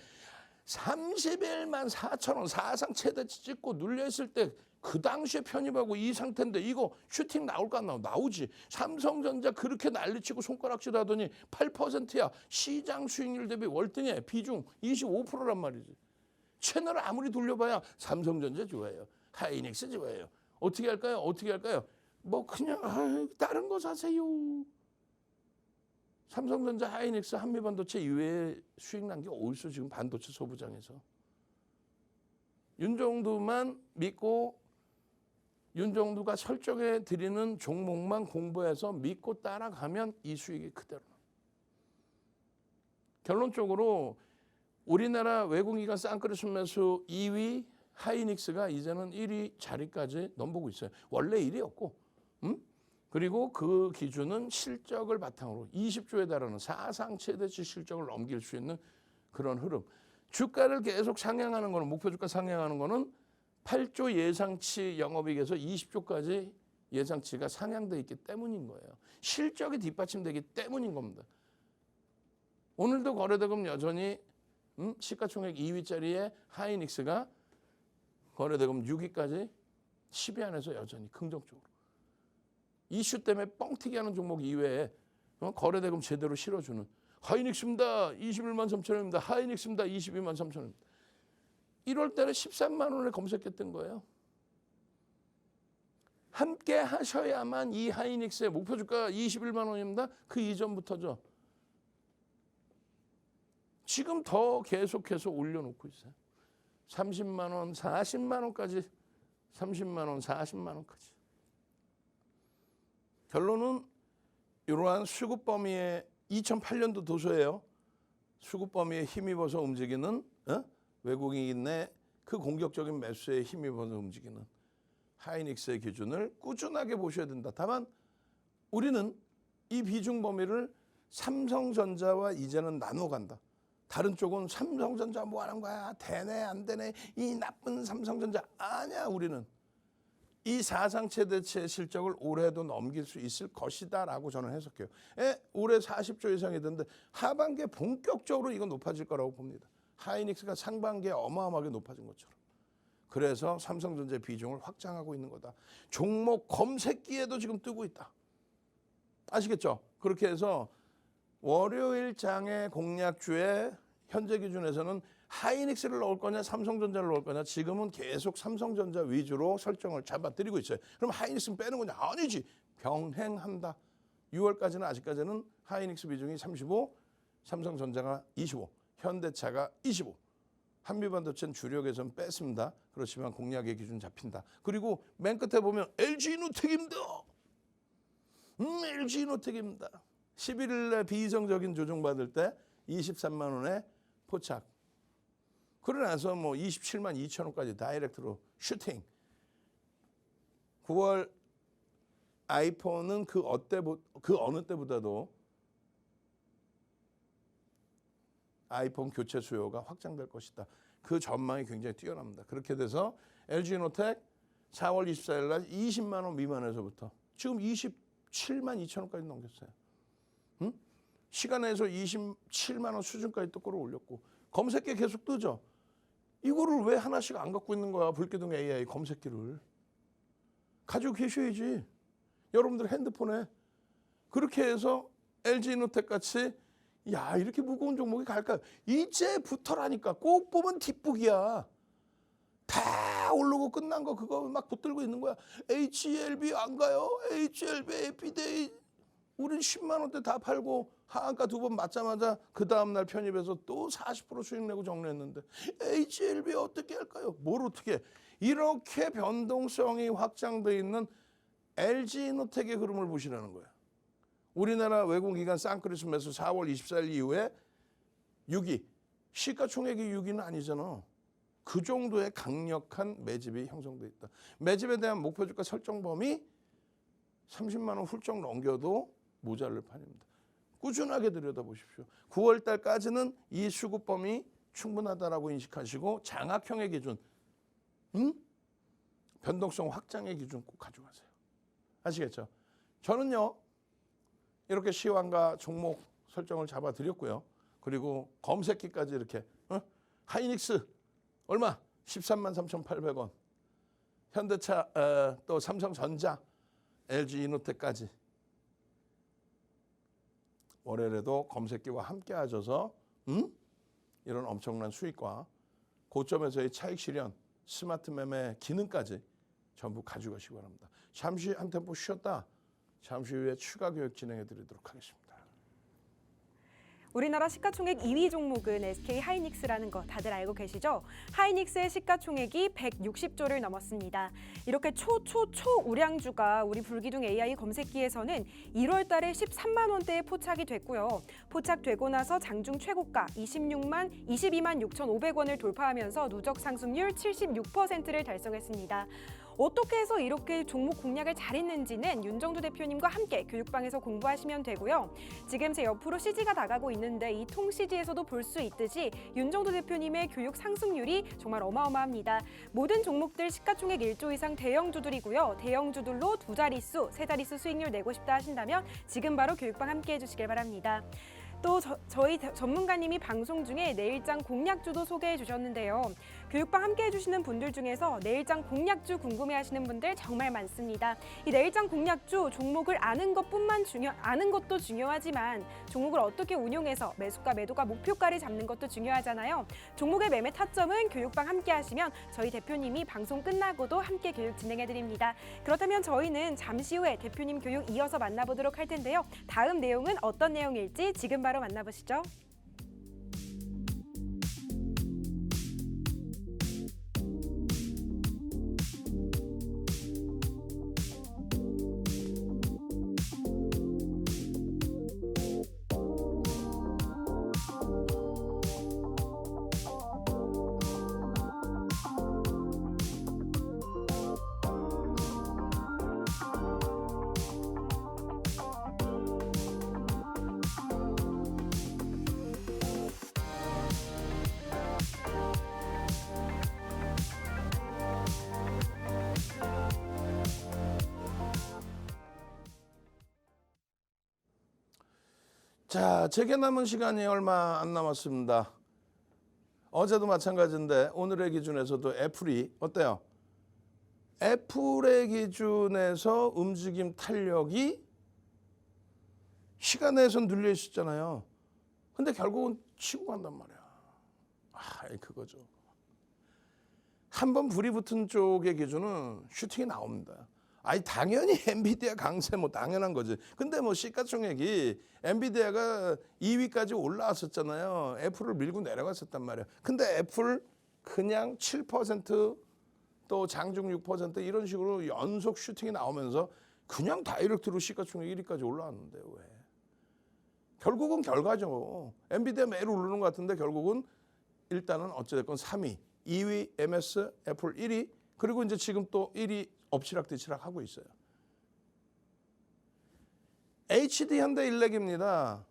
31만 4천 원 사상 최대치 찍고 눌려있을 때 그 당시에 편입하고 이 상태인데 이거 슈팅 나올까 안 나오지. 삼성전자 그렇게 난리치고 손가락질 하더니 8%야. 시장 수익률 대비 월등해. 비중 25%란 말이지. 채널을 아무리 돌려봐야 삼성전자 좋아해요. 하이닉스 좋아해요. 어떻게 할까요? 어떻게 할까요? 뭐 그냥 다른 거 사세요. 삼성전자, 하이닉스, 한미반도체 이외에 수익 난 게 어디서 지금 반도체 소부장에서. 윤정도만 믿고 윤정도가 설정해 드리는 종목만 공부해서 믿고 따라가면 이 수익이 그대로. 결론적으로 우리나라 외국인간 쌍끌이 매수 2위 하이닉스가 이제는 1위 자리까지 넘보고 있어요. 원래 1위였고. 그리고 그 기준은 실적을 바탕으로 20조에 달하는 사상 최대치 실적을 넘길 수 있는 그런 흐름. 주가를 계속 상향하는 거는 목표 주가 상향하는 거는 8조 예상치 영업이익에서 20조까지 예상치가 상향돼 있기 때문인 거예요. 실적이 뒷받침되기 때문인 겁니다. 오늘도 거래대금 여전히 시가총액 2위짜리의 하이닉스가 거래대금 6위까지 10위 안에서 여전히 긍정적으로. 이슈 때문에 뻥튀기 하는 종목 이외에 거래대금 제대로 실어주는 하이닉스입니다. 21만 3천 원입니다. 하이닉스입니다. 22만 3천 원입니다. 1월 달에 13만 원에 검색했던 거예요. 함께 하셔야만 이 하이닉스의 목표 주가 21만 원입니다. 그 이전부터죠. 지금 더 계속해서 올려놓고 있어요. 30만 원, 40만 원까지 30만 원, 40만 원까지. 결론은 이러한 수급 범위의 2008년도 도서예요. 수급 범위에 힘입어서 움직이는 외국인의 그 공격적인 매수에 힘입어서 움직이는 하이닉스의 기준을 꾸준하게 보셔야 된다. 다만 우리는 이 비중 범위를 삼성전자와 이제는 나눠 간다. 다른 쪽은 삼성전자 뭐 하는 거야? 되네 안 되네? 이 나쁜 삼성전자. 아니야. 우리는 이 사상 최대치의 실적을 올해도 넘길 수 있을 것이다 라고 저는 해석해요. 올해 40조 이상이 되는데 하반기에 본격적으로 이건 높아질 거라고 봅니다. 하이닉스가 상반기에 어마어마하게 높아진 것처럼. 그래서 삼성전자의 비중을 확장하고 있는 거다. 종목 검색기에도 지금 뜨고 있다. 아시겠죠? 그렇게 해서 월요일 장의 공략주에 현재 기준에서는 하이닉스를 넣을 거냐 삼성전자를 넣을 거냐 지금은 계속 삼성전자 위주로 설정을 잡아드리고 있어요. 그럼 하이닉스는 빼는 거냐? 아니지. 병행한다. 6월까지는 아직까지는 하이닉스 비중이 35, 삼성전자가 25, 현대차가 25. 한미반도체는 주력에선 뺐습니다. 그렇지만 공략의 기준 잡힌다. 그리고 맨 끝에 보면 LG이노텍입니다. LG이노텍입니다. 11일에 비이성적인 조정받을 때 23만 원에 포착. 그러고 나서 뭐 27만 2천 원까지 다이렉트로 슈팅. 9월 아이폰은 그 어느 때보다도 아이폰 교체 수요가 확장될 것이다. 그 전망이 굉장히 뛰어납니다. 그렇게 돼서 LG이노텍 4월 24일 날 20만 원 미만에서부터 지금 27만 2천 원까지 넘겼어요. 응? 시간에서 27만 원 수준까지 또 끌어올렸고 검색기 계속 뜨죠. 이거를 왜 하나씩 안 갖고 있는 거야? 불기둥 AI 검색기를. 가지고 계셔야지. 여러분들 핸드폰에. 그렇게 해서 LG이노텍 같이 야 이렇게 무거운 종목이 갈까요? 이제 붙어라니까. 꼭 보면 뒷북이야. 다 오르고 끝난 거 그거 막 붙들고 있는 거야. HLB 안 가요? HLB 에피데이 우린 10만 원대 다 팔고 하한가 2번 맞자마자 그 다음날 편입해서 또 40% 수익 내고 정리했는데 HLB 어떻게 할까요? 뭘 어떻게 이렇게 변동성이 확장돼 있는 LG이노텍의 흐름을 보시라는 거야. 우리나라 외국기관 쌍크리스 매수 4월 24일 이후에 6위 시가총액이 6위는 아니잖아. 그 정도의 강력한 매집이 형성돼 있다. 매집에 대한 목표 주가 설정 범위 30만 원 훌쩍 넘겨도 모자랄 판입니다. 꾸준하게 들여다보십시오. 9월 달까지는 이 수급 범위 충분하다라고 인식하시고 장악형의 기준, 변동성 확장의 기준 꼭 가져가세요. 아시겠죠? 저는요. 이렇게 시황과 종목 설정을 잡아드렸고요. 그리고 검색기까지 이렇게 하이닉스 얼마? 13만 3,800원. 현대차 또 삼성전자, LG이노텍까지 월요일에도 검색기와 함께 하셔서 이런 엄청난 수익과 고점에서의 차익 실현, 스마트 매매 기능까지 전부 가져가시기 바랍니다. 잠시 한 템포 쉬었다. 잠시 후에 추가 교육 진행해 드리도록 하겠습니다. 우리나라 시가총액 2위 종목은 SK 하이닉스라는 거 다들 알고 계시죠? 하이닉스의 시가총액이 160조를 넘었습니다. 이렇게 초우량주가 우리 불기둥 AI 검색기에서는 1월 달에 13만 원대에 포착이 됐고요. 포착되고 나서 장중 최고가 22만 6,500원을 돌파하면서 누적 상승률 76%를 달성했습니다. 어떻게 해서 이렇게 종목 공략을 잘했는지는 윤정두 대표님과 함께 교육방에서 공부하시면 되고요. 지금 제 옆으로 CG가 나가고 있는데 이 통 CG에서도 볼 수 있듯이 윤정두 대표님의 교육 상승률이 정말 어마어마합니다. 모든 종목들 시가총액 1조 이상 대형주들이고요. 대형주들로 2자릿수, 3자릿수 수익률 내고 싶다 하신다면 지금 바로 교육방 함께 해주시길 바랍니다. 또 저희 전문가님이 방송 중에 내일장 공략주도 소개해 주셨는데요. 교육방 함께 해주시는 분들 중에서 내일장 공략주 궁금해하시는 분들 정말 많습니다. 이 내일장 공략주 종목을 아는 것도 중요하지만 종목을 어떻게 운용해서 매수가 매도가 목표가를 잡는 것도 중요하잖아요. 종목의 매매 타점은 교육방 함께 하시면 저희 대표님이 방송 끝나고도 함께 교육 진행해 드립니다. 그렇다면 저희는 잠시 후에 대표님 교육 이어서 만나보도록 할 텐데요. 다음 내용은 어떤 내용일지 지금 바로 만나보시죠. 자, 제게 남은 시간이 얼마 안 남았습니다. 어제도 마찬가지인데 오늘의 기준에서도 애플이 어때요? 애플의 기준에서 움직임 탄력이 시간에선 눌려 있었잖아요. 근데 결국은 치고 간단 말이야. 그거죠. 한번 불이 붙은 쪽의 기준은 슈팅이 나옵니다. 당연히 엔비디아 강세 당연한 거지. 근데 시가총액이 엔비디아가 2위까지 올라왔었잖아요. 애플을 밀고 내려갔었단 말이야. 근데 애플 그냥 7% 또 장중 6% 이런 식으로 연속 슈팅이 나오면서 그냥 다이렉트로 시가총액 1위까지 올라왔는데 왜? 결국은 결과죠. 엔비디아 매일 오르는 것 같은데 결국은 일단은 어찌됐건 3위, 2위 MS, 애플 1위, 그리고 이제 지금 또 1위 엎치락뒤치락 하고 있어요. HD 현대일렉입니다.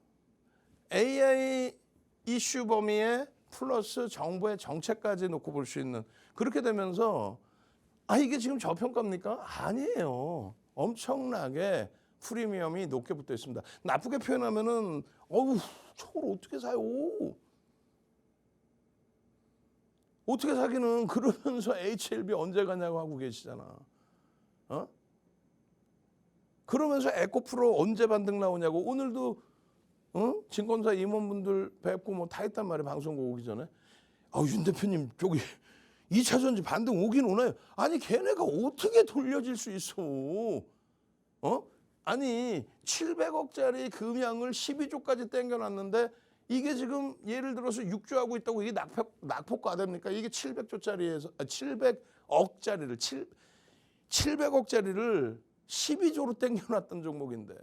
AI 이슈 범위에 플러스 정부의 정책까지 놓고 볼 수 있는, 그렇게 되면서 이게 지금 저평가입니까? 아니에요. 엄청나게 프리미엄이 높게 붙어 있습니다. 나쁘게 표현하면은 저걸 어떻게 사요? 어떻게 사기는, 그러면서 HLB 언제 가냐고 하고 계시잖아. 그러면서 에코프로 언제 반등 나오냐고. 오늘도 증권사 임원분들 뵙고 다 했단 말이에요. 방송국 오기 전에. 윤 대표님 저기 2차 전지 반등 오긴 오나요? 걔네가 어떻게 돌려질 수 있어? 700억짜리 금양을 12조까지 땡겨놨는데 이게 지금 예를 들어서 6조 하고 있다고 이게 낙폭과 됩니까? 이게 700조짜리에서 700억짜리를 700억짜리를 12조로 땡겨놨던 종목인데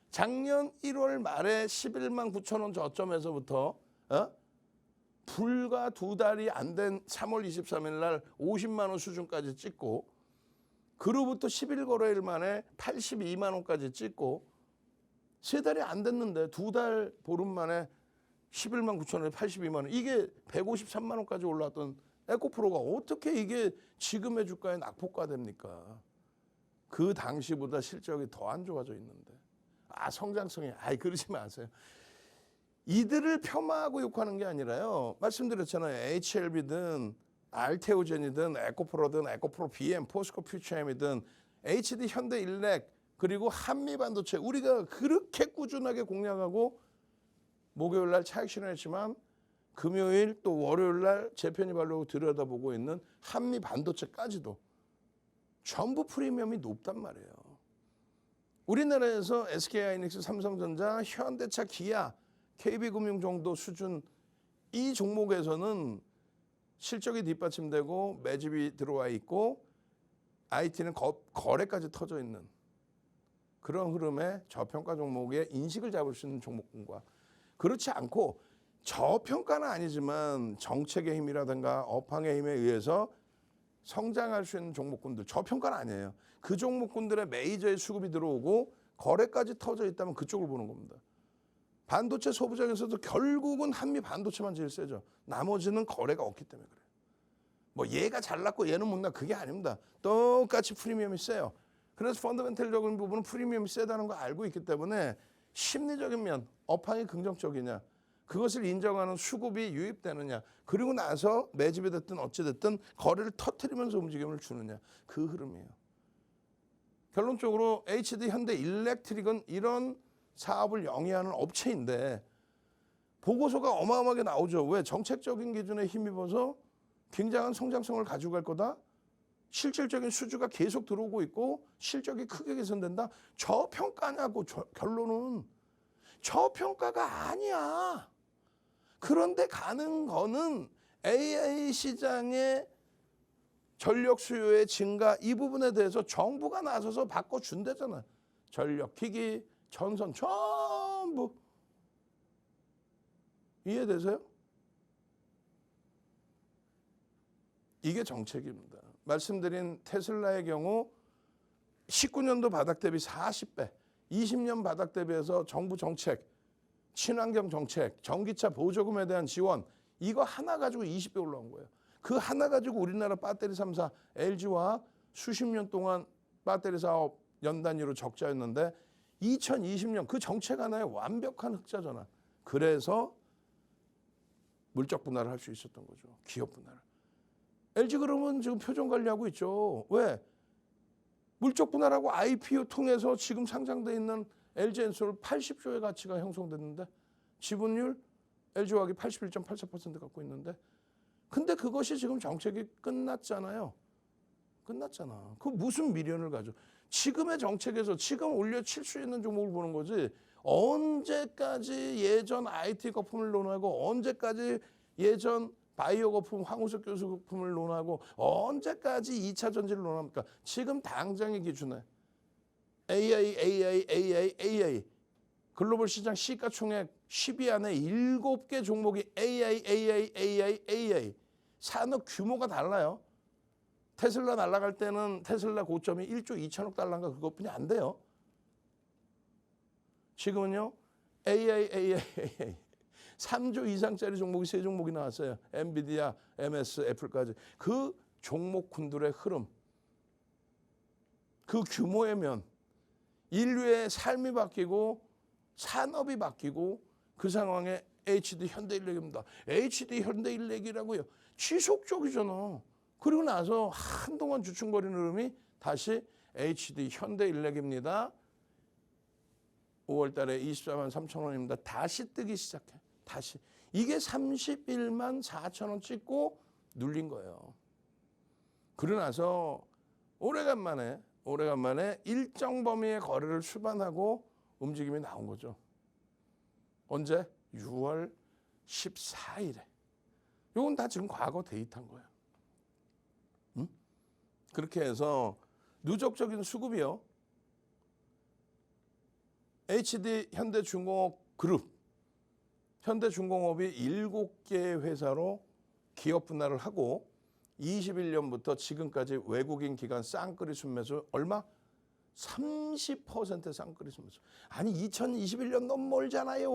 작년 1월 말에 11만 9천 원 저점에서부터 불과 2달이 안 된 3월 23일 날 50만 원 수준까지 찍고, 그로부터 10일 거래일 만에 82만 원까지 찍고, 3달이 안 됐는데 2달 보름 만에 11만 9천 원에 82만 원, 이게 153만 원까지 올라왔던 에코프로가 어떻게 이게 지금의 주가에 낙폭과 됩니까? 그 당시보다 실적이 더 안 좋아져 있는데. 성장성이, 그러지 마세요. 이들을 폄하하고 욕하는 게 아니라요. 말씀드렸잖아요. HLB든 알테오젠이든 에코프로든 에코프로 BM, 포스코 퓨처엠이든 HD 현대일렉, 그리고 한미반도체, 우리가 그렇게 꾸준하게 공략하고 목요일 날 차익 실현했지만 금요일 또 월요일 날 재편이 발로 들여다보고 있는 한미반도체까지도 전부 프리미엄이 높단 말이에요. 우리나라에서 SK하이닉스, 삼성전자, 현대차, 기아, KB금융 정도 수준, 이 종목에서는 실적이 뒷받침되고 매집이 들어와 있고 IT는 거래까지 터져 있는 그런 흐름의 저평가 종목의 인식을 잡을 수 있는 종목군과, 그렇지 않고 저평가는 아니지만 정책의 힘이라든가 업황의 힘에 의해서 성장할 수 있는 종목군들, 저평가는 아니에요. 그 종목군들의 메이저의 수급이 들어오고 거래까지 터져 있다면 그쪽을 보는 겁니다. 반도체 소부장에서도 결국은 한미 반도체만 제일 세죠. 나머지는 거래가 없기 때문에 그래요. 얘가 잘났고 얘는 못나, 그게 아닙니다. 똑같이 프리미엄이 세요. 그래서 펀더멘털적인 부분은 프리미엄이 세다는 거 알고 있기 때문에 심리적인 면, 업황이 긍정적이냐, 그것을 인정하는 수급이 유입되느냐, 그리고 나서 매집이 됐든 어찌됐든 거래를 터뜨리면서 움직임을 주느냐, 그 흐름이에요. 결론적으로 HD 현대일렉트릭은 이런 사업을 영위하는 업체인데 보고서가 어마어마하게 나오죠. 왜? 정책적인 기준에 힘입어서 굉장한 성장성을 가지고 갈 거다. 실질적인 수주가 계속 들어오고 있고 실적이 크게 개선된다. 저평가냐고. 결론은 저평가가 아니야. 그런데 가는 거는 AI 시장의 전력 수요의 증가, 이 부분에 대해서 정부가 나서서 바꿔준대잖아. 전력, 기기, 전선 전부. 이해되세요? 이게 정책입니다. 말씀드린 테슬라의 경우 19년도 바닥 대비 40배, 20년 바닥 대비해서 정부 정책, 친환경 정책, 전기차 보조금에 대한 지원, 이거 하나 가지고 20배 올라온 거예요. 그 하나 가지고 우리나라 배터리 3사, LG화학 수십 년 동안 배터리 사업 연 단위로 적자였는데 2020년 그 정책 하나에 완벽한 흑자 전환. 그래서 물적 분할을 할 수 있었던 거죠. 기업 분할을. LG그룹은 지금 표정 관리하고 있죠. 왜? 물적 분할하고 IPO 통해서 지금 상장돼 있는 LG엔솔 80조의 가치가 형성됐는데 지분율 LG화학이 81.84% 갖고 있는데 근데 그것이 지금 정책이 끝났잖아요. 끝났잖아. 그 무슨 미련을 가져. 지금의 정책에서 지금 올려칠 수 있는 종목을 보는 거지 언제까지 예전 IT 거품을 논하고 언제까지 예전 바이오 거품, 황우석 교수 거품을 논하고 언제까지 2차 전지를 논합니까? 지금 당장의 기준에 AI 글로벌 시장 시가총액 10위 안에 7개 종목이 AI 산업 규모가 달라요. 테슬라 날아갈 때는 테슬라 고점이 1조 2천억 달러인가 그것뿐이 안 돼요. 지금은요. AI 3조 이상짜리 종목이 3종목이 나왔어요. 엔비디아, MS, 애플까지. 그 종목군들의 흐름, 그 규모의 면, 인류의 삶이 바뀌고 산업이 바뀌고 그 상황에 HD 현대인력입니다. HD 현대인력이라고요. 지속적이잖아. 그리고 나서 한동안 주춤거리는 흐름이 다시 HD 현대인력입니다. 5월 달에 24만 3천 원입니다. 다시 뜨기 시작해. 다시. 이게 31만 4천 원 찍고 눌린 거예요. 그러고 나서 오래간만에 일정 범위의 거래를 수반하고 움직임이 나온 거죠. 언제? 6월 14일에. 이건 다 지금 과거 데이터인 거예요. 응? 그렇게 해서 누적적인 수급이요. HD 현대중공업 그룹, 현대중공업이 7개 회사로 기업 분할을 하고 21년부터 지금까지 외국인 기관 쌍끌이 순매수 얼마? 30% 쌍끌이 순매수. 아니 2021년 너무 멀잖아요.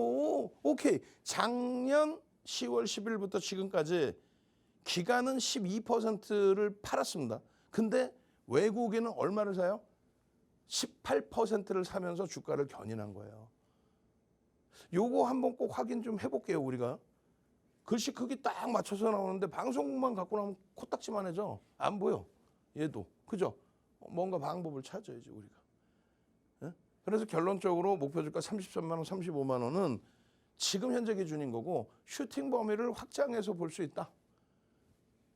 오케이. 작년 10월 10일부터 지금까지 기관은 12%를 팔았습니다. 근데 외국인은 얼마를 사요? 18%를 사면서 주가를 견인한 거예요. 요거 한번 꼭 확인 좀 해볼게요, 우리가. 글씨 크기 딱 맞춰서 나오는데 방송국만 갖고 나오면 코딱지만 해져. 안 보여. 얘도. 그죠? 뭔가 방법을 찾아야지, 우리가. 예? 그래서 결론적으로 목표 주가 33만 원, 35만 원은 지금 현재 기준인 거고 슈팅 범위를 확장해서 볼 수 있다.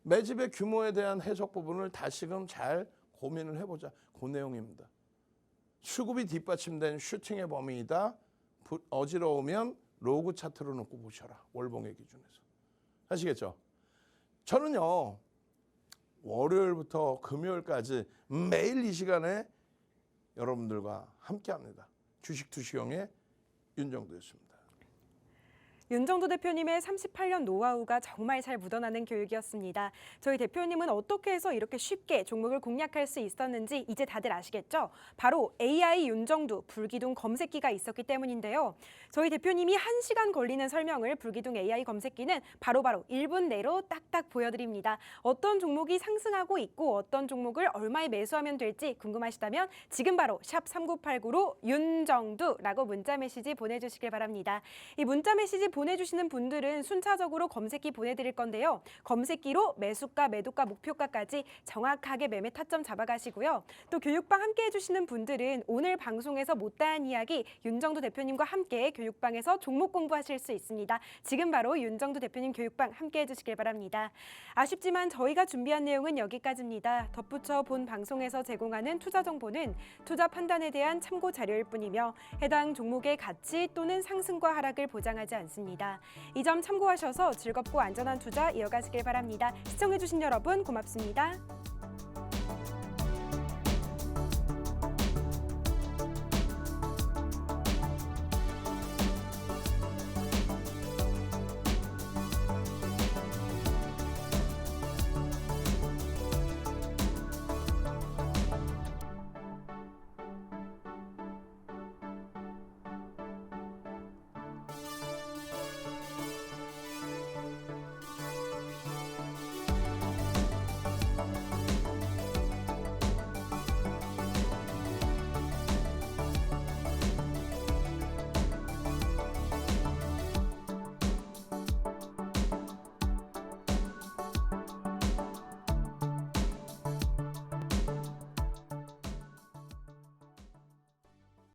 매집의 규모에 대한 해석 부분을 다시금 잘 고민을 해보자. 그 내용입니다. 수급이 뒷받침된 슈팅의 범위이다. 어지러우면 로그 차트로 놓고 보셔라. 월봉의 기준에서. 아시겠죠? 저는요. 월요일부터 금요일까지 매일 이 시간에 여러분들과 함께합니다. 주식투시경의 윤정도였습니다. 윤정도 대표님의 38년 노하우가 정말 잘 묻어나는 교육이었습니다. 저희 대표님은 어떻게 해서 이렇게 쉽게 종목을 공략할 수 있었는지 이제 다들 아시겠죠? 바로 AI 윤정도 불기둥 검색기가 있었기 때문인데요. 저희 대표님이 1시간 걸리는 설명을 불기둥 AI 검색기는 바로바로 1분 내로 딱딱 보여드립니다. 어떤 종목이 상승하고 있고 어떤 종목을 얼마에 매수하면 될지 궁금하시다면 지금 바로 샵 3989로 윤정두라고 문자 메시지 보내주시길 바랍니다. 이 문자 메시지 보내주시는 분들은 순차적으로 검색기 보내드릴 건데요. 검색기로 매수가, 매도가, 목표가까지 정확하게 매매 타점 잡아가시고요. 또 교육방 함께 해주시는 분들은 오늘 방송에서 못다한 이야기 윤정도 대표님과 함께 교육방에서 종목 공부하실 수 있습니다. 지금 바로 윤정도 대표님 교육방 함께 해주시길 바랍니다. 아쉽지만 저희가 준비한 내용은 여기까지입니다. 덧붙여 본 방송에서 제공하는 투자 정보는 투자 판단에 대한 참고 자료일 뿐이며 해당 종목의 가치 또는 상승과 하락을 보장하지 않습니다. 이 점 참고하셔서 즐겁고 안전한 투자 이어가시길 바랍니다. 시청해주신 여러분 고맙습니다.